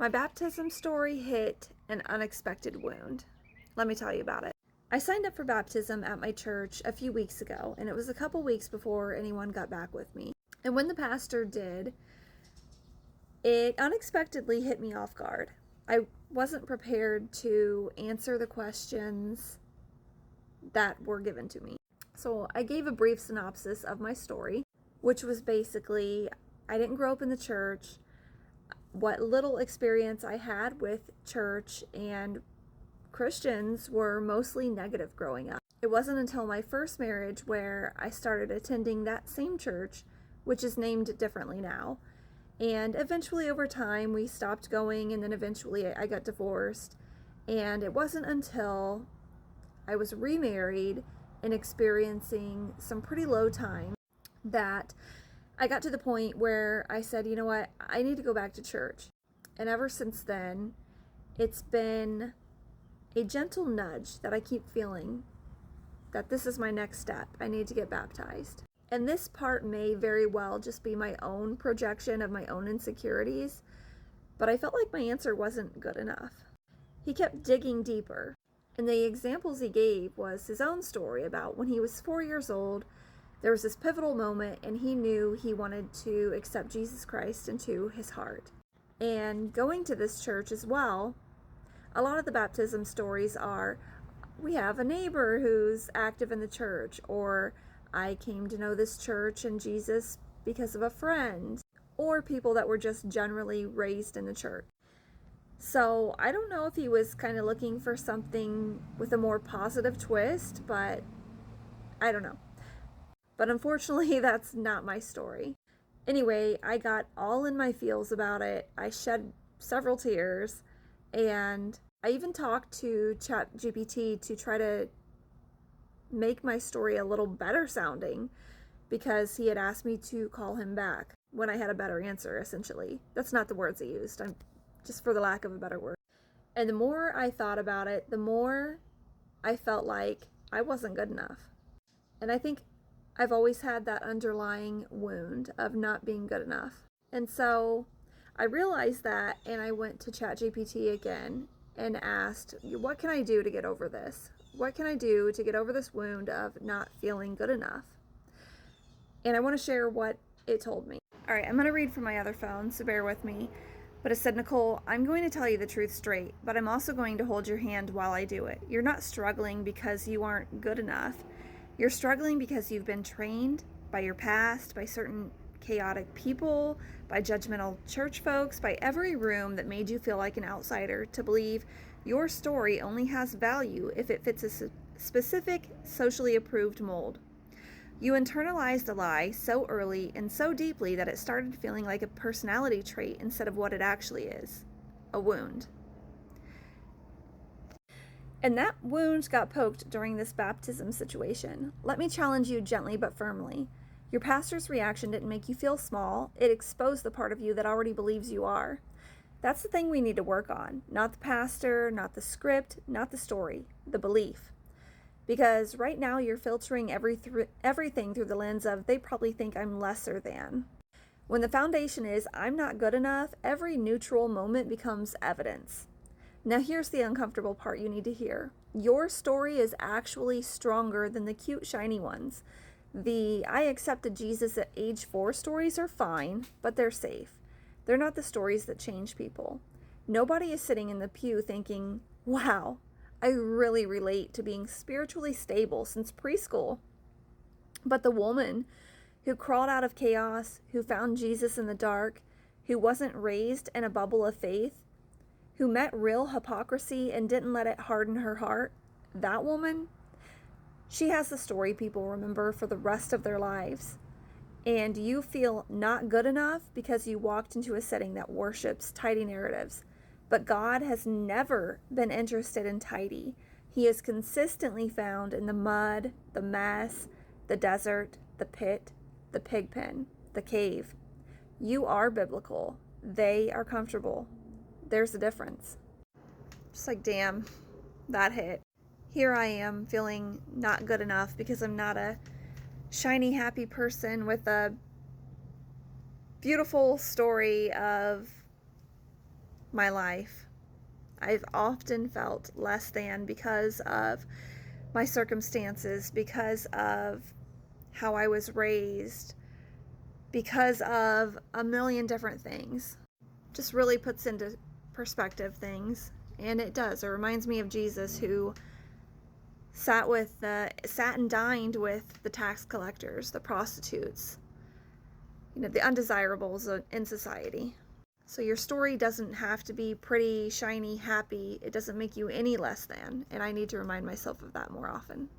My baptism story hit an unexpected wound. Let me tell you about it. I signed up for baptism at my church a few weeks ago, and it was a couple weeks before anyone got back with me. And when the pastor did, it unexpectedly hit me off guard. I wasn't prepared to answer the questions that were given to me. So I gave a brief synopsis of my story, which was basically I didn't grow up in the church. What little experience I had with church and Christians were mostly negative growing up. It wasn't until my first marriage where I started attending that same church, which is named differently now. And eventually over time we stopped going, and then eventually I got divorced. And it wasn't until I was remarried and experiencing some pretty low times that I got to the point where I said, you know what, I need to go back to church. And ever since then, it's been a gentle nudge that I keep feeling that this is my next step. I need to get baptized. And this part may very well just be my own projection of my own insecurities, but I felt like my answer wasn't good enough. He kept digging deeper, and the examples he gave was his own story about when he was 4 years old. There was this pivotal moment, and he knew he wanted to accept Jesus Christ into his heart. And going to this church as well, a lot of the baptism stories are, we have a neighbor who's active in the church, or I came to know this church and Jesus because of a friend, or people that were just generally raised in the church. So I don't know if he was kind of looking for something with a more positive twist, but I don't know. But unfortunately, that's not my story. Anyway, I got all in my feels about it. I shed several tears, and I even talked to ChatGPT to try to make my story a little better sounding, because he had asked me to call him back when I had a better answer, essentially. That's not the words he used, just for the lack of a better word. And the more I thought about it, the more I felt like I wasn't good enough. And I think I've always had that underlying wound of not being good enough. And so I realized that, and I went to ChatGPT again and asked, what can I do to get over this? What can I do to get over this wound of not feeling good enough? And I want to share what it told me. All right, I'm going to read from my other phone, so bear with me. But it said, Nicole, I'm going to tell you the truth straight, but I'm also going to hold your hand while I do it. You're not struggling because you aren't good enough. You're struggling because you've been trained by your past, by certain chaotic people, by judgmental church folks, by every room that made you feel like an outsider, to believe your story only has value if it fits a specific, socially approved mold. You internalized a lie so early and so deeply that it started feeling like a personality trait instead of what it actually is, a wound. And that wound got poked during this baptism situation. Let me challenge you gently but firmly. Your pastor's reaction didn't make you feel small. It exposed the part of you that already believes you are. That's the thing we need to work on. Not the pastor, not the script, not the story, the belief. Because right now you're filtering everything through the lens of, they probably think I'm lesser than. When the foundation is, I'm not good enough, every neutral moment becomes evidence. Now here's the uncomfortable part you need to hear. Your story is actually stronger than the cute, shiny ones. The I accepted Jesus at age 4 stories are fine, but they're safe. They're not the stories that change people. Nobody is sitting in the pew thinking, wow, I really relate to being spiritually stable since preschool. But the woman who crawled out of chaos, who found Jesus in the dark, who wasn't raised in a bubble of faith, who met real hypocrisy and didn't let it harden her heart, that woman, she has the story people remember for the rest of their lives. And you feel not good enough because you walked into a setting that worships tidy narratives. But God has never been interested in tidy. He is consistently found in the mud, the mess, the desert, the pit, the pig pen, the cave. You are biblical. They are comfortable. There's a difference. Just like, damn, that hit. Here I am feeling not good enough because I'm not a shiny, happy person with a beautiful story of my life, I've often felt less than because of my circumstances, because of how I was raised, because of a million different things. Just really puts into perspective things. And it does. It reminds me of Jesus, who sat and dined with the tax collectors, the prostitutes, the undesirables in society. So your story doesn't have to be pretty, shiny, happy. It doesn't make you any less than. And I need to remind myself of that more often.